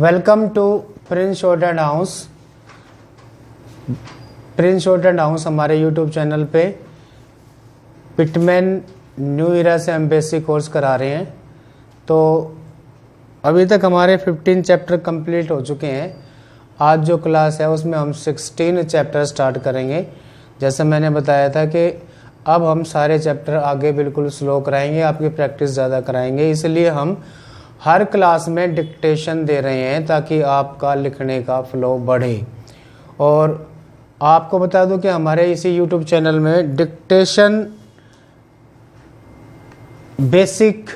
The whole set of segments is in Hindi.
Welcome to Prince shorthand house. Prince shorthand house हमारे यूट्यूब चैनल पे पिटमैन न्यू ईरा से हम बेसिक कोर्स करा रहे हैं। तो अभी तक हमारे 15 चैप्टर कंप्लीट हो चुके हैं। आज जो क्लास है उसमें हम 16 चैप्टर स्टार्ट करेंगे। जैसे मैंने बताया था कि अब हम सारे चैप्टर आगे बिल्कुल स्लो कराएंगे, आपकी प्रैक्टिस ज़्यादा कराएंगे। इसलिए हम हर क्लास में डिक्टेशन दे रहे हैं ताकि आपका लिखने का फ्लो बढ़े। और आपको बता दूं कि हमारे इसी यूट्यूब चैनल में डिक्टेशन बेसिक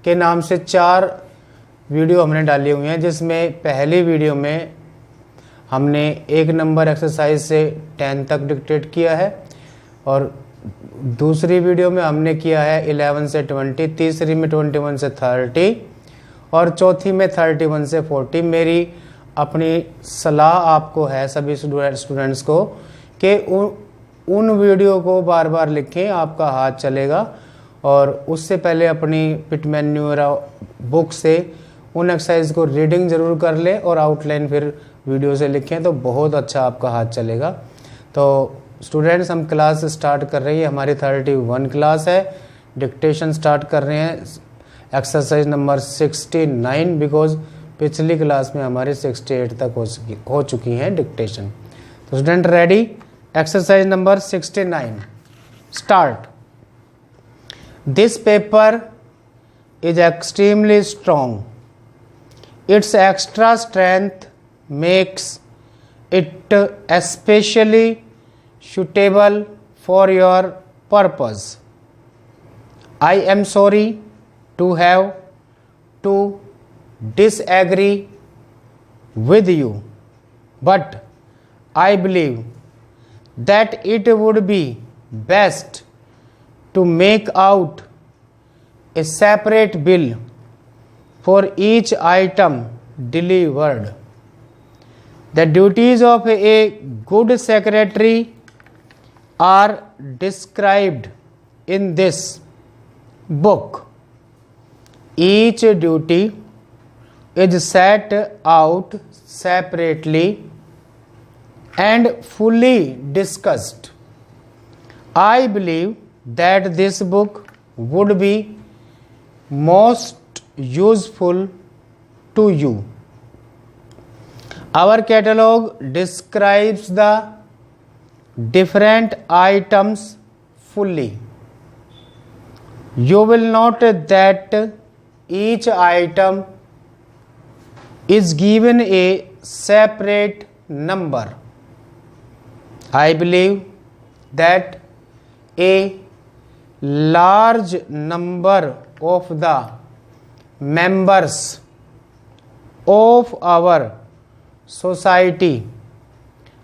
के नाम से 4 वीडियो हमने डाली हुई हैं, जिसमें पहली वीडियो में हमने 1 नंबर एक्सरसाइज से 10 तक डिक्टेट किया है, और दूसरी वीडियो में हमने किया है 11 से 20, तीसरी में 21 से 30 और चौथी में 31 से 40। मेरी अपनी सलाह आपको है सभी स्टूडेंट्स को कि उन वीडियो को बार बार लिखें, आपका हाथ चलेगा। और उससे पहले अपनी पिटमैन न्यू ईरा बुक से उन एक्सरसाइज को रीडिंग ज़रूर कर लें और आउटलाइन फिर वीडियो से लिखें, तो बहुत अच्छा आपका हाथ चलेगा। तो स्टूडेंट्स, हम क्लास स्टार्ट कर रही है, हमारी 31 क्लास है। डिक्टेशन स्टार्ट कर रहे हैं एक्सरसाइज नंबर 69, बिकॉज पिछली क्लास में हमारी 68 तक हो चुकी हैं डिक्टेशन। तो student ready? Exercise number 69 start. This paper is extremely strong. Its extra strength makes it especially suitable for your purpose. I am sorry to have to disagree with you, but I believe that it would be best to make out a separate bill for each item delivered. The duties of a good secretary are described in this book. Each duty is set out separately and fully discussed. I believe that this book would be most useful to you. Our catalog describes the different items fully. You will note that each item is given a separate number. I believe that a large number of the members of our society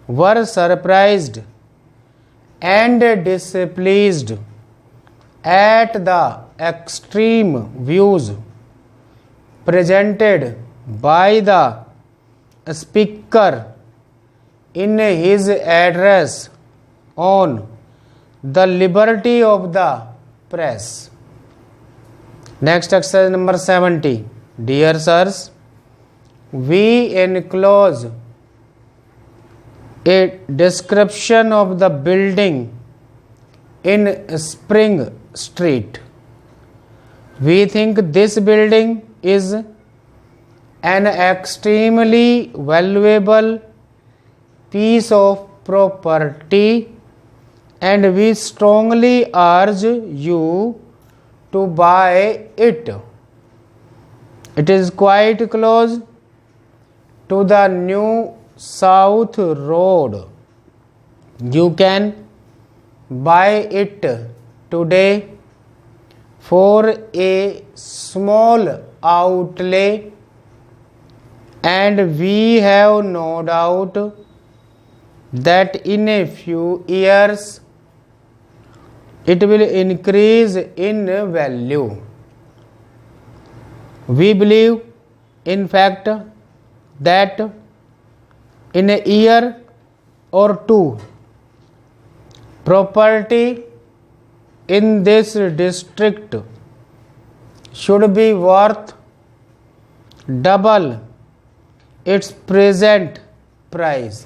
were surprised and displeased at the extreme views presented by the speaker in his address on the liberty of the press. Next, exercise number 70. Dear sirs, we enclose a description of the building in Spring Street. We think this building is an extremely valuable piece of property, and we strongly urge you to buy it. It is quite close to the New South Road. You can buy it today for a small outlay, and we have no doubt that in a few years it will increase in value. We believe, in fact, that in a year or two, property in this district should be worth double its present price.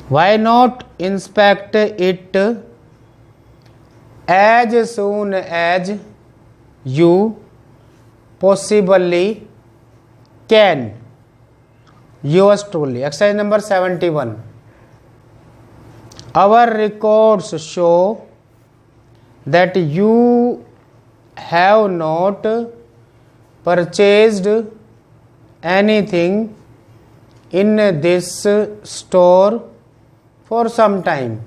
Why not inspect it as soon as you possibly can? Yours truly. Exercise number 71. Our records show that you have not purchased anything in this store for some time.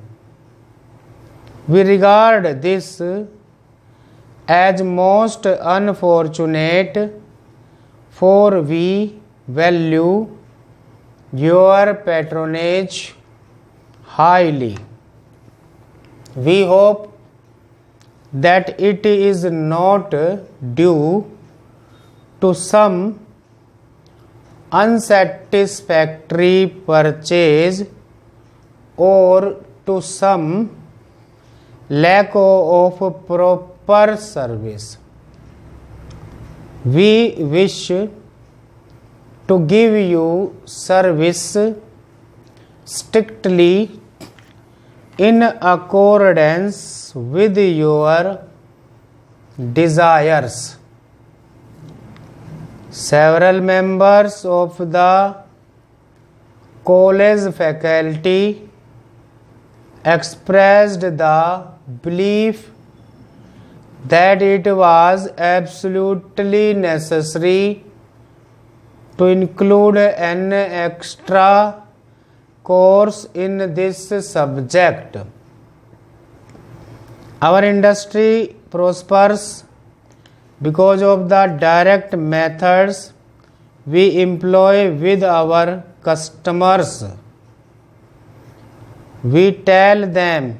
We regard this as most unfortunate, for we value your patronage highly. We hope that it is not due to some unsatisfactory purchase or to some lack of proper service. We wish to give you service strictly in accordance with your desires. Several members of the college faculty expressed the belief that it was absolutely necessary to include an extra course in this subject. Our industry prospers because of the direct methods we employ with our customers. We tell them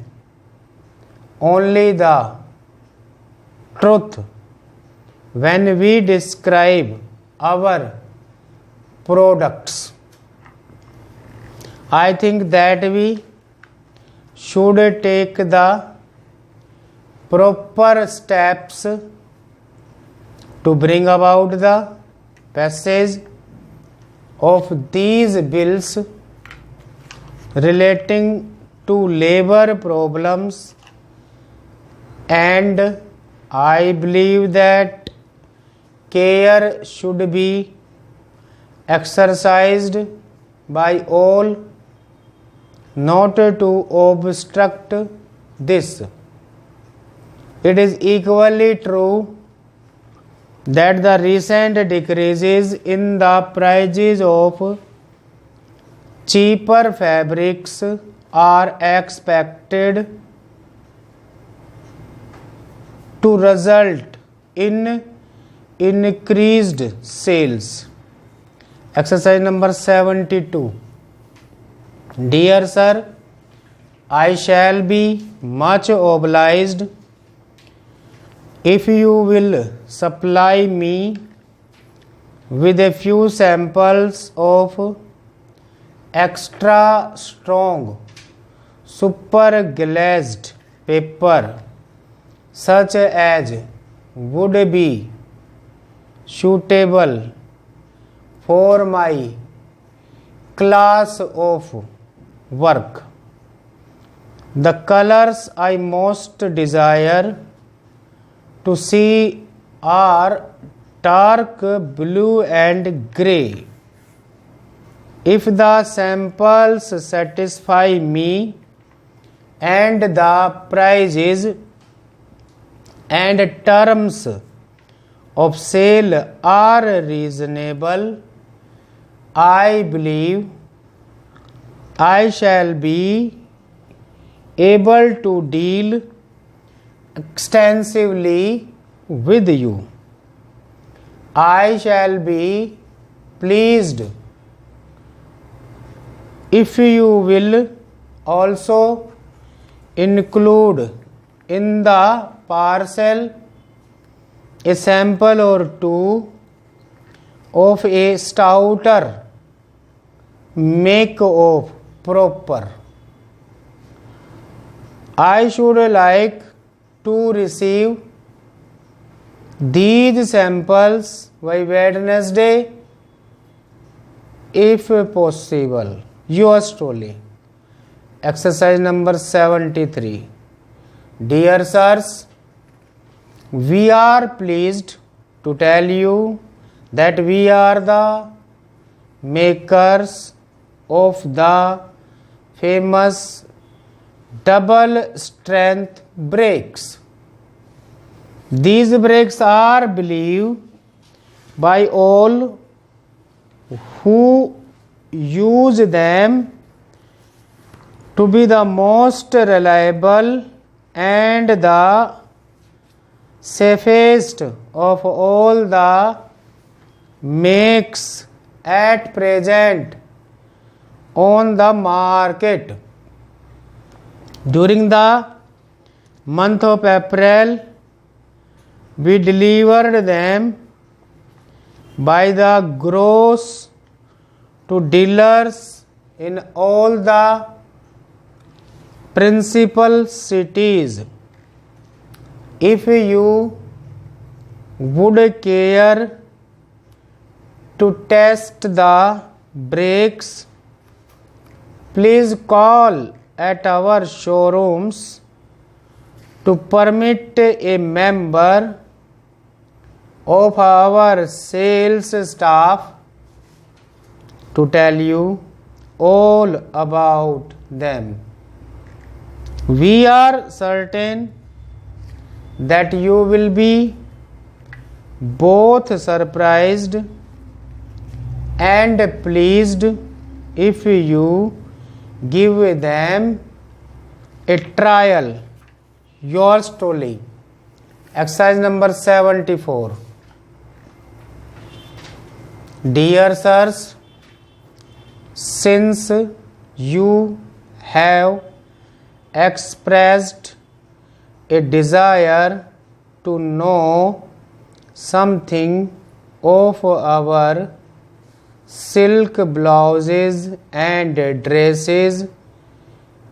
only the truth when we describe our products. I think that we should take the proper steps to bring about the passage of these bills relating to labor problems, and I believe that care should be exercised by all not to obstruct this. It is equally true that the recent decreases in the prices of cheaper fabrics are expected to result in increased sales. Exercise number 72. Dear sir, I shall be much obliged if you will supply me with a few samples of extra strong super glazed paper such as would be suitable for my class of work. The colors I most desire to see are dark blue and grey. If the samples satisfy me and the prices and terms of sale are reasonable, I believe I shall be able to deal extensively with you. I shall be pleased if you will also include in the parcel a sample or two of a stouter make of proper. I should like to receive these samples by Wednesday if possible. Yours truly. Exercise number 73. Dear sirs, we are pleased to tell you that we are the makers of the famous double strength brakes. These brakes are believed by all who use them to be the most reliable and the safest of all the makes at present on the market. During the month of April, we delivered them by the gross to dealers in all the principal cities. If you would care to test the brakes, please call at our showrooms to permit a member of our sales staff to tell you all about them. We are certain that you will be both surprised and pleased if you give them a trial. Yours truly. Exercise number 74. Dear sirs, since you have expressed a desire to know something of our silk blouses and dresses,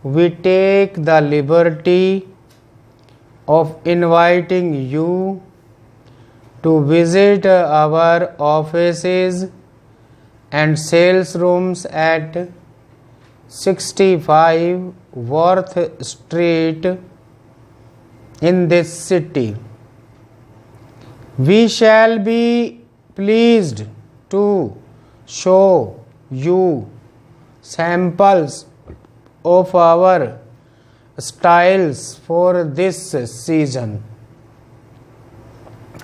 we take the liberty of inviting you to visit our offices and sales rooms at 65 Worth Street in this city. We shall be pleased to show you samples of our styles for this season.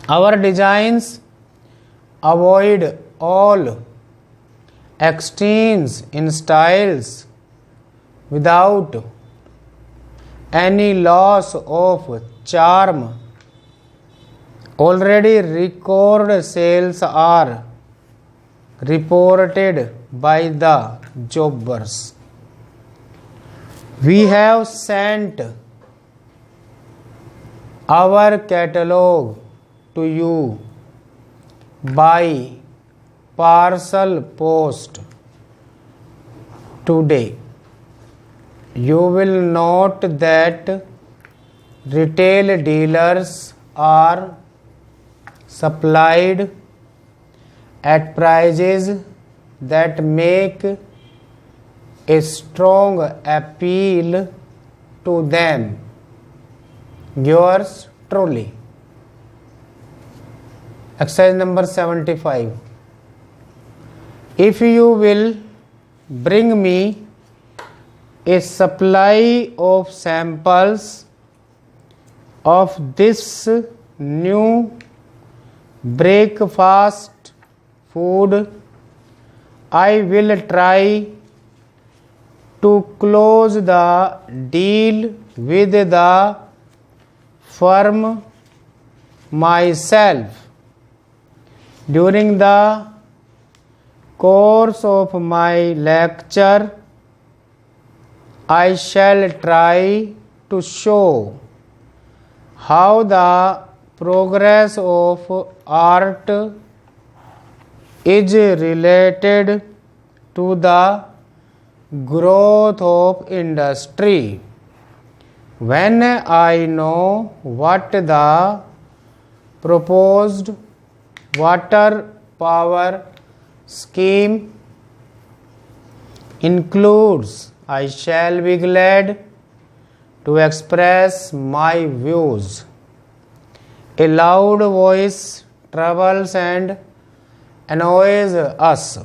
Our designs avoid all extremes in styles without any loss of charm. Already record sales are reported by the jobbers. We have sent our catalog to you by parcel post today. You will note that retail dealers are supplied at prices that make a strong appeal to them. Yours truly. Exercise number 75. If you will bring me a supply of samples of this new breakfast food, I will try to close the deal with the firm myself. During the course of my lecture, I shall try to show how the progress of art is related to the growth of industry. When I know what the proposed water power scheme includes I shall be glad to express my views. A loud voice troubles and annoys us.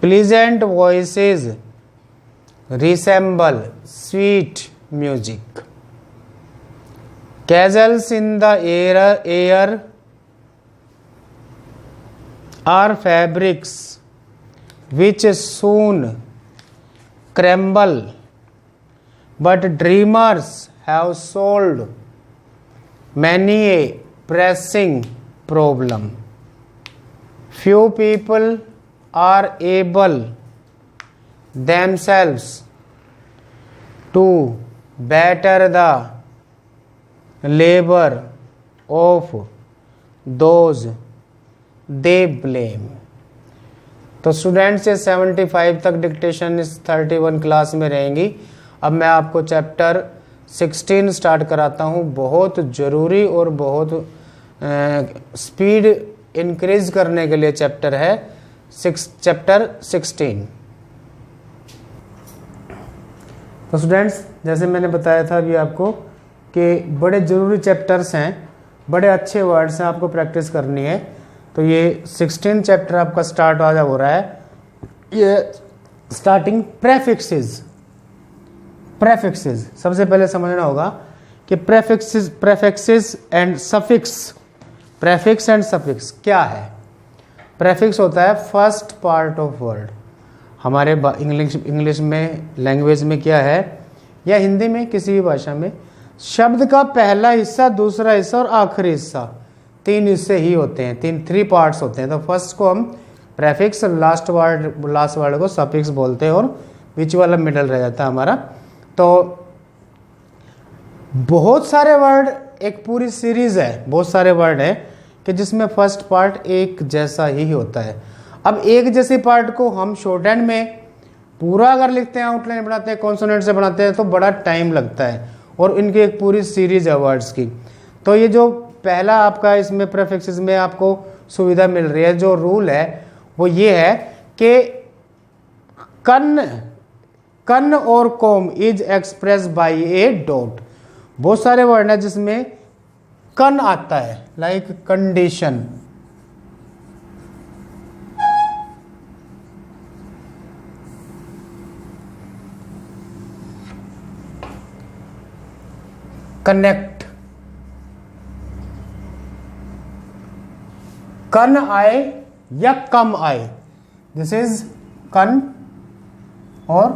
Pleasant voices resemble sweet music. Castles in the air are fabrics which soon crumble, but dreamers have solved many a pressing problem. Few people are able themselves to better the labor of those they blame. तो स्टूडेंट्स ये 75 तक डिक्टेशन इस 31 क्लास में रहेंगी। अब मैं आपको चैप्टर 16 स्टार्ट कराता हूँ। बहुत ज़रूरी और बहुत स्पीड इंक्रीज करने के लिए चैप्टर है चैप्टर 16। तो स्टूडेंट्स जैसे मैंने बताया था अभी आपको कि बड़े ज़रूरी चैप्टर्स हैं, बड़े अच्छे वर्ड्स हैं, आपको प्रैक्टिस करनी है। तो ये 16 चैप्टर आपका स्टार्ट आज हो रहा है। ये स्टार्टिंग प्रेफिक्सेस सबसे पहले समझना होगा कि prefixes and suffix. Prefix and suffix क्या है? प्रेफिक्स होता है फर्स्ट पार्ट ऑफ वर्ड। हमारे इंग्लिश में लैंग्वेज में क्या है, या हिंदी में किसी भी भाषा में, शब्द का पहला हिस्सा, दूसरा हिस्सा और आखिरी हिस्सा, 3 हिस्से ही होते हैं, 3 पार्ट्स होते हैं। तो फर्स्ट को हम प्रेफिक्स, लास्ट वर्ड को सफिक्स बोलते हैं, और बीच वाला मिडल रह जाता है हमारा। तो बहुत सारे वर्ड, एक पूरी सीरीज है, बहुत सारे वर्ड है कि जिसमें फर्स्ट पार्ट एक जैसा ही होता है। अब एक जैसे पार्ट को हम शॉर्ट हैंड में पूरा अगर लिखते हैं, आउटलाइन बनाते हैं, कॉन्सोनेंट से बनाते हैं, तो बड़ा टाइम लगता है, और इनकी एक पूरी सीरीज है वर्ड्स की। तो ये जो पहला आपका इसमें प्रेफिक्सेस में आपको सुविधा मिल रही है, जो रूल है वो ये है कि कन और com is express bye a dot. बहुत सारे वर्ड हैं जिसमें कन आता है, लाइक कंडीशन, कनेक्ट, कन आए या कम आए, दिस इज कन और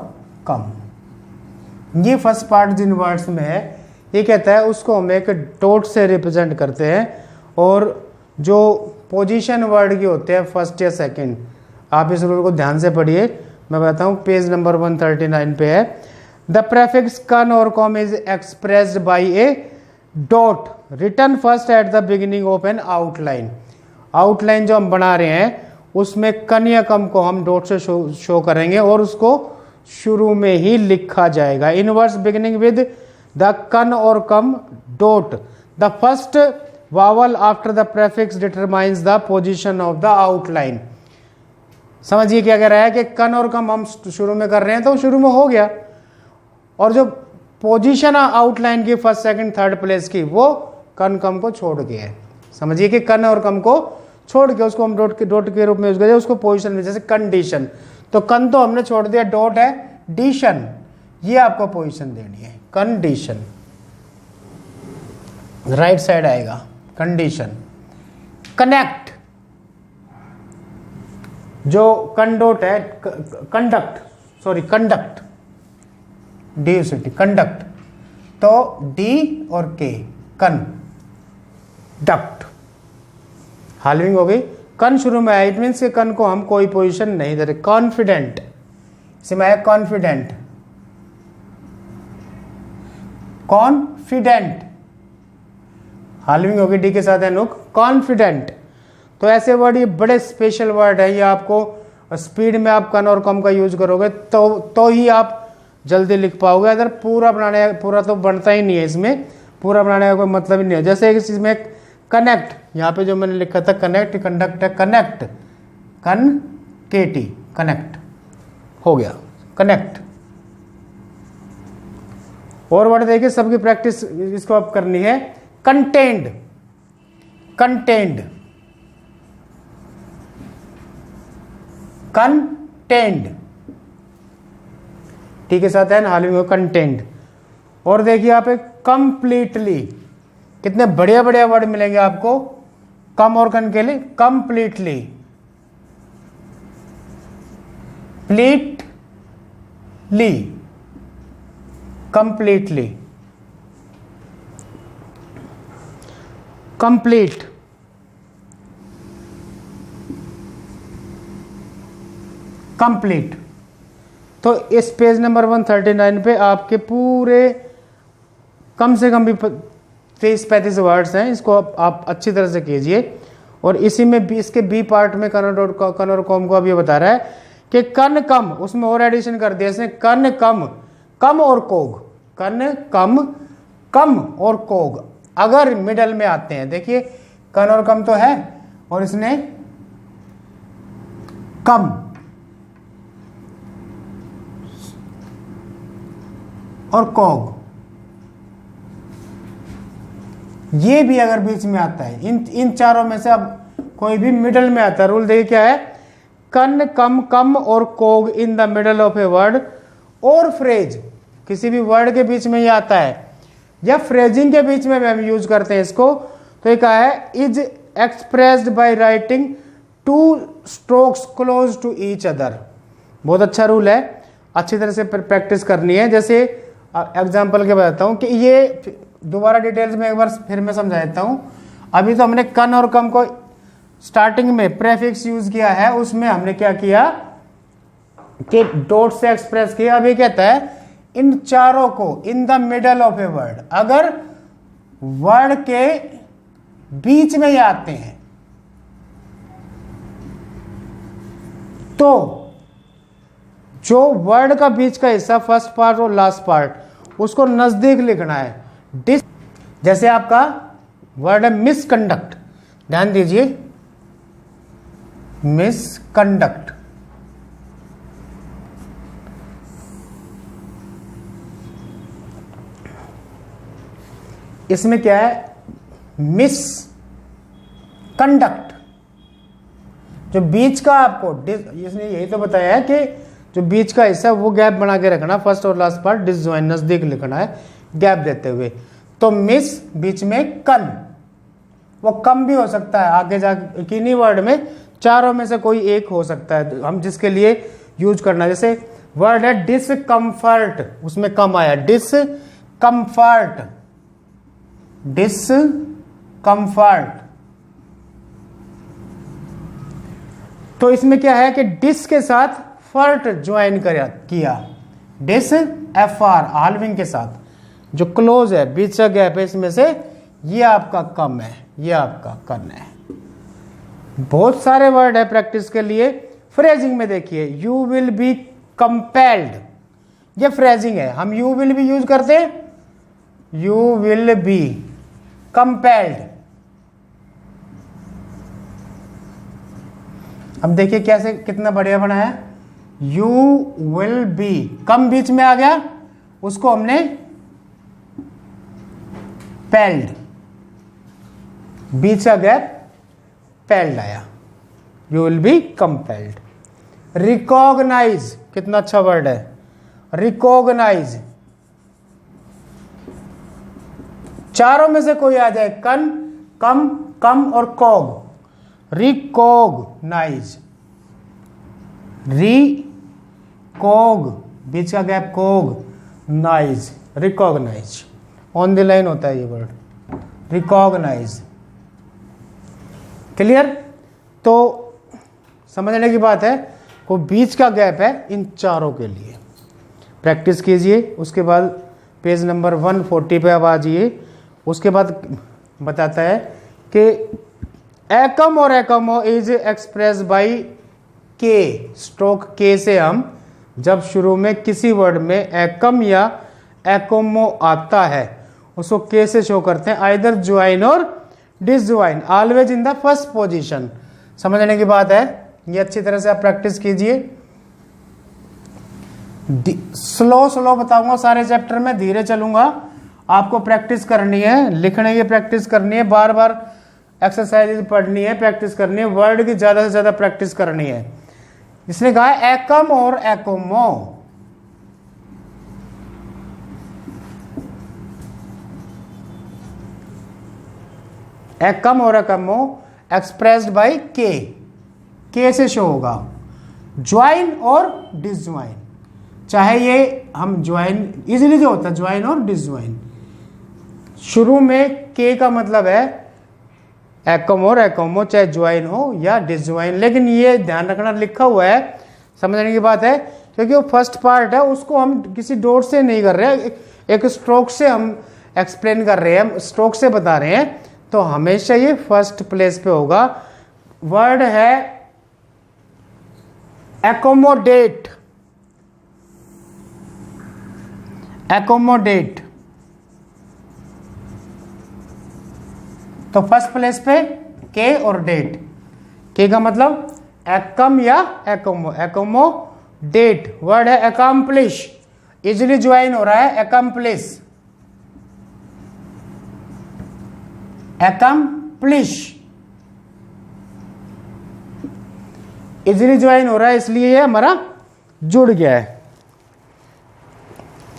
कम। ये फर्स्ट पार्ट जिन वर्ड्स में है, ये कहता है उसको हम एक डॉट से रिप्रेजेंट करते हैं, और जो पोजीशन वर्ड के होते हैं फर्स्ट या सेकंड, आप इस रूल को ध्यान से पढ़िए। मैं बताता हूँ, पेज नंबर 139 पे है। द प्रेफिक्स कन और com is expressed by a dot written first at the beginning of an outline. Outline जो हम बना रहे हैं उसमें कन या कम को हम डॉट से शो करेंगे, और उसको शुरू में ही लिखा जाएगा। In words beginning with the con और com dot the first vowel after the prefix determines the position of the outline. समझिए क्या कह रहा है कि कन और कम हम शुरू में कर रहे हैं, तो शुरू में हो गया, और जो पोजीशन आउटलाइन की फर्स्ट सेकंड थर्ड प्लेस की, वो कन कम को छोड़ के है। समझिए कि कन और कम को छोड़ के उसको हम डॉट के रूप में यूज करते हैं, उसको पोजीशन में, जैसे कंडीशन। तो कन तो हमने छोड़ दिया, डॉट है डीशन, ये आपको पोजीशन देनी है, कंडीशन, राइट साइड आएगा कंडीशन। कनेक्ट, जो कंडोट है, कंडक्ट, डी कंडक्ट, तो डी और के, कंडक्ट, हालविंग हो गई। कन शुरू में आया, इट मीन्स के कन को हम कोई पोजीशन नहीं दे रहे। कॉन्फिडेंट, इसमें आया कॉन्फिडेंट, कॉन्फिडेंट, हालविंग होगी, डी के साथ है नुक, कॉन्फिडेंट। तो ऐसे वर्ड, ये बड़े स्पेशल वर्ड है, ये आपको स्पीड में आप कन और कम का यूज करोगे तो ही आप जल्दी लिख पाओगे। अगर पूरा तो बनता ही नहीं है, इसमें पूरा बनाने का कोई मतलब ही नहीं है। जैसे इस चीज में कनेक्ट, यहाँ पे जो मैंने लिखा था कनेक्ट, कंडक्ट है, कनेक्ट, KT, कनेक्ट हो गया, कनेक्ट। और वर्ड देखिए, सबकी प्रैक्टिस इसको अब करनी है। कंटेंड, कंटेंड, कंटेंड, टी के साथ है ना, हाल में कंटेंड। और देखिए यहाँ पे कंप्लीटली, कितने बढ़िया बढ़िया वर्ड मिलेंगे आपको कम और कन के लिए। Completely, pletely, completely, complete, complete. तो इस पेज नंबर 139 पे आपके पूरे कम से कम भी 30-35 वर्ड्स हैं, इसको आप अच्छी तरह से कीजिए। और इसी में भी इसके बी पार्ट में कन और कॉम को अब ये बता रहा है कि कन कम, उसमें और एडिशन कर दिया इसने, कन कम, कम और कोग, कन कम, कम और कोग अगर मिडल में आते हैं। देखिए कन और कम तो है, और इसने कम और कोग, ये भी अगर बीच में आता है, इन चारों में से अब कोई भी मिडल में आता है। रूल देखिए क्या है, कन कम, कम और cog in the middle of a word और फ्रेज, किसी भी वर्ड के बीच में ये आता है, या फ्रेजिंग के बीच में भी हम यूज करते हैं इसको। तो ये कहा है, is expressed by writing two strokes close to each other. बहुत अच्छा रूल है, अच्छी तरह से प्रैक्टिस करनी है। जैसे एग्जाम्पल के बताता हूं कि ये दोबारा डिटेल्स में एक बार फिर मैं समझा देता हूं। अभी तो हमने कन और कम को स्टार्टिंग में प्रेफिक्स यूज किया है, उसमें हमने क्या किया कि डॉट से एक्सप्रेस किया। अभी कहता है इन चारों को इन the middle of a word, अगर वर्ड के बीच में ये आते हैं तो जो वर्ड का बीच का हिस्सा, फर्स्ट पार्ट और लास्ट पार्ट, उसको नजदीक लिखना है। जैसे आपका वर्ड है मिसकंडक्ट, ध्यान दीजिए, मिसकंडक्ट, इसमें क्या है, मिस कंडक्ट, जो बीच का आपको, इसने यही तो बताया है कि जो बीच का हिस्सा वो गैप बना के रखना, फर्स्ट और लास्ट पार्ट डिसजॉइन, नजदीक लिखना है गैप देते हुए। तो मिस बीच में कन, वो कम भी हो सकता है आगे जाके, किन्हीं वर्ड में चारों में से कोई एक हो सकता है हम जिसके लिए यूज करना। जैसे वर्ड है डिसकंफर्ट, उसमें कम आया, डिसकंफर्ट, डिसकंफर्ट। तो इसमें क्या है कि डिस के साथ फर्ट ज्वाइन किया, डिस FR हाल्विंग के साथ, जो क्लोज है, बीच का गैप है, इसमें से ये आपका कम है, ये आपका कन है। बहुत सारे वर्ड है प्रैक्टिस के लिए। फ्रेजिंग में देखिए, यू विल बी कंपेल्ड, ये फ्रेजिंग है, हम यू विल भी यूज करते हैं, यू विल बी कंपेल्ड। अब देखिए कैसे, कितना बढ़िया बना है, यू विल बी, कम बीच में आ गया, उसको हमने पेल्ड, बीच का गैप पेल्ड आया, you will be compelled. Recognise, कितना अच्छा वर्ड है, रिकॉग्नाइज, चारों में से कोई आ जाए, कन, कम, कम और कॉग, रिकॉग्नाइज, रिकॉग, बीच का gap cog, nise, recognise, on the line होता है ये वर्ड, रिकॉग्नाइज। क्लियर? तो समझने की बात है, को बीच का गैप है इन चारों के लिए। प्रैक्टिस कीजिए। उसके बाद पेज नंबर 140 पे अब आ जाइए। उसके बाद बताता है कि एकम और एकमो इज एक्सप्रेस बाई के, स्ट्रोक के से हम जब शुरू में किसी वर्ड में एकम या एकोमो आता है उसको के से शो करते हैं, आइदर ज्वाइन और disjoin, always in the first position. समझने की बात है, ये अच्छी तरह से आप प्रैक्टिस कीजिए। स्लो बताऊंगा सारे चैप्टर में, धीरे चलूंगा। आपको प्रैक्टिस करनी है, लिखने की प्रैक्टिस करनी है, बार बार एक्सरसाइज पढ़नी है, प्रैक्टिस करनी है, वर्ड की ज्यादा से ज्यादा प्रैक्टिस करनी है। इसने कहा है एकम और एकोमो। एकम और एकोमो एक्सप्रेस्ड बाय के से शो होगा। ज्वाइन और डिसज्वाइन, चाहे ये हम ज्वाइन इजीली जो होता है ज्वाइन और डिसज्वाइन, शुरू में के का मतलब है एकम और एकोमो, चाहे ज्वाइन हो या डिसज्वाइन। लेकिन ये ध्यान रखना, लिखा हुआ है, समझने की बात है, क्योंकि वो फर्स्ट पार्ट है, उसको हम किसी डॉट से नहीं कर रहे हैं, एक स्ट्रोक से हम एक्सप्लेन कर रहे हैं, स्ट्रोक से बता रहे हैं, तो हमेशा ये फर्स्ट प्लेस पे होगा। वर्ड है एकोमोडेट, एकोमोडेट, तो फर्स्ट प्लेस पे के और डेट। के का मतलब एकम या एकोमो, एकोमोडेट। वर्ड है अकम्प्लिश, इजिली ज्वाइन हो रहा है, अकम्प्लिश, अकम्प्लिश, इजिली ज्वाइन हो रहा है, इसलिए ये हमारा जुड़ गया है।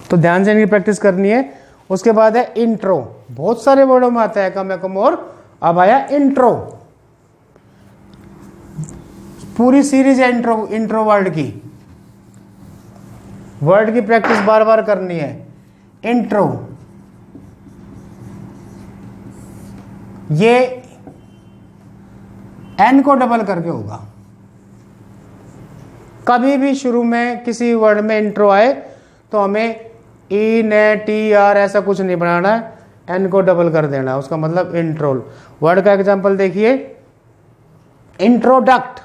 तो ध्यान से इनकी प्रैक्टिस करनी है। उसके बाद है इंट्रो, बहुत सारे वर्डों में आता है एकम एकम, और अब आया इंट्रो। पूरी सीरीज है इंट्रो वर्ड की, वर्ड की प्रैक्टिस बार बार करनी है। इंट्रो, ये एन को डबल करके होगा। कभी भी शुरू में किसी वर्ड में इंट्रो आए तो हमें ई ने टी आर ऐसा कुछ नहीं बनाना है, एन को डबल कर देना है, उसका मतलब इंट्रोल। वर्ड का एग्जांपल देखिए, इंट्रोडक्ट,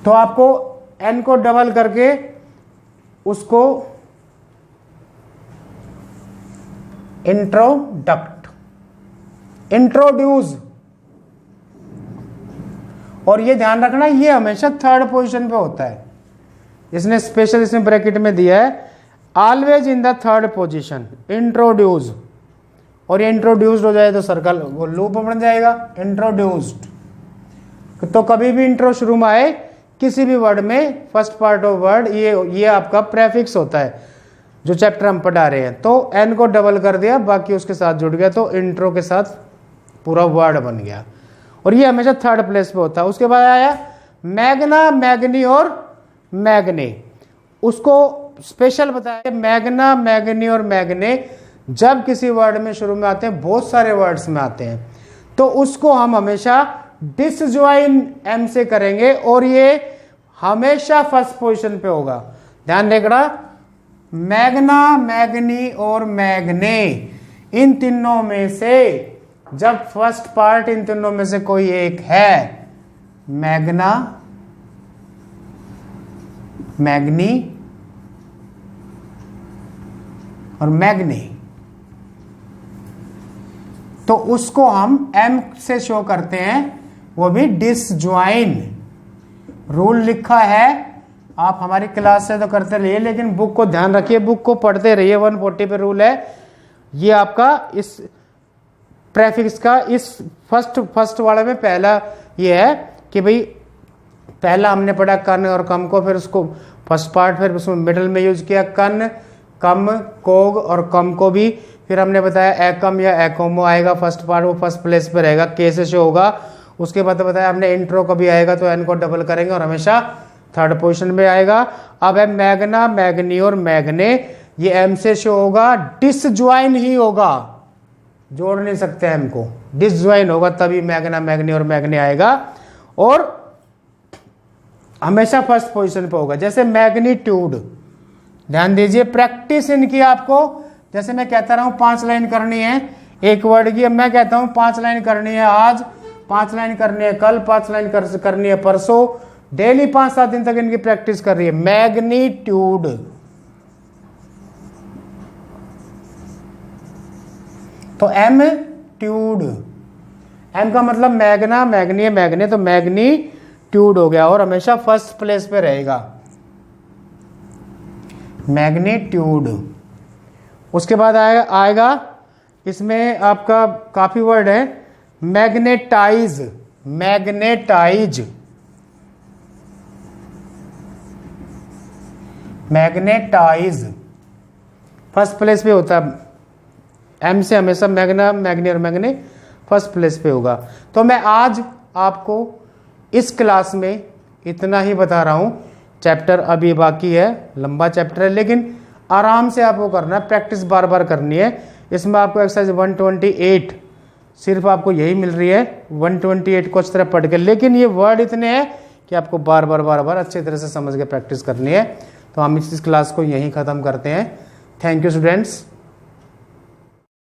तो आपको एन को डबल करके उसको इंट्रोडक्ट, इंट्रोड्यूस, और ये ध्यान रखना ये हमेशा थर्ड पोजीशन पे होता है। इसने स्पेशल इसमें ब्रैकेट में दिया है, always in the third position, introduce. और ये इंट्रोड्यूस्ड हो जाए तो सर्कल वो लूप बन जाएगा, इंट्रोड्यूस्ड। तो कभी भी इंट्रो शुरू में आए किसी भी वर्ड में, फर्स्ट पार्ट ऑफ वर्ड, ये आपका प्रेफिक्स होता है जो चैप्टर हम पढ़ा रहे हैं। तो एन को डबल कर दिया, बाकी उसके साथ जुड़ गया, तो इंट्रो के साथ पूरा वर्ड बन गया, और ये हमेशा थर्ड प्लेस पे होता है। उसके बाद आया मैग्ना, मैग्नी और मैग्ने, उसको स्पेशल बताया। मैग्ना, मैग्नी और मैग्ने जब किसी वर्ड में शुरू में आते हैं, बहुत सारे वर्ड्स में आते हैं, तो उसको हम हमेशा डिसज्वाइन एम से करेंगे, और ये हमेशा फर्स्ट पोजीशन पे होगा। ध्यान रखना, मैग्ना, मैग्नी और मैग्ने, इन तीनों में से जब फर्स्ट पार्ट इन तीनों में से कोई एक है, मैग्ना, मैग्नी और मैग्ने, तो उसको हम एम से शो करते हैं, वो भी डिसज्वाइन। रूल लिखा है, आप हमारी क्लास से तो करते रहिए, लेकिन बुक को ध्यान रखिए, बुक को पढ़ते रहिए। 140 पे रूल है ये आपका, इस प्रेफिक्स का इस फर्स्ट वाले में पहला ये है कि भाई पहला हमने पढ़ा कन और कम को, फिर उसको फर्स्ट पार्ट, फिर उसमें मिडल में यूज किया कन, कम, कोग और कम को भी। फिर हमने बताया एकम या एकोमो आएगा फर्स्ट पार्ट, वो फर्स्ट प्लेस पे रहेगा, के से शो होगा। उसके बाद बताया हमने इंट्रो को भी आएगा, तो एन को डबल करेंगे और हमेशा थर्ड पोजीशन में आएगा। अब है मैग्ना, मैग्नी और मैग्ने, ये एम से शो होगा, डिसज्वाइन ही होगा, जोड़ नहीं सकते एम को, डिसज्वाइन होगा तभी मैग्ना, मैग्नी और मैग्ने आएगा, और हमेशा फर्स्ट पोजीशन पे होगा। जैसे मैग्नीट्यूड, ध्यान दीजिए, प्रैक्टिस इनकी आपको, जैसे मैं कहता रहा हूं 5 लाइन करनी है एक वर्ड की, अब मैं कहता हूं 5 लाइन करनी है आज, 5 लाइन करनी है कल, 5 लाइन करनी है परसों, डेली 5-7 दिन तक इनकी प्रैक्टिस कर रही है। मैग्नीट्यूड, तो एम्पलीट्यूड, एम का मतलब मैग्ना, मैग्नीय, मैग्ने, तो मैग्नीट्यूड हो गया और हमेशा फर्स्ट प्लेस पे रहेगा, मैग्नीट्यूड। उसके बाद आएगा इसमें आपका काफी वर्ड है, magnetise, magnetise, magnetise first place पे होता है, एम से हमेशा मैग्ना, मैग्नी और मैग्ने फर्स्ट प्लेस पे होगा। तो मैं आज आपको इस क्लास में इतना ही बता रहा हूं, चैप्टर अभी बाकी है, लंबा चैप्टर है, लेकिन आराम से आपको करना है, प्रैक्टिस बार बार करनी है। इसमें आपको एक्सरसाइज 128 सिर्फ आपको यही मिल रही है, 128 को अच्छी तरह पढ़ के, लेकिन ये वर्ड इतने हैं कि आपको बार बार अच्छी तरह से समझ के प्रैक्टिस करनी है। तो हम इस क्लास को यहीं ख़त्म करते हैं। Thank you students.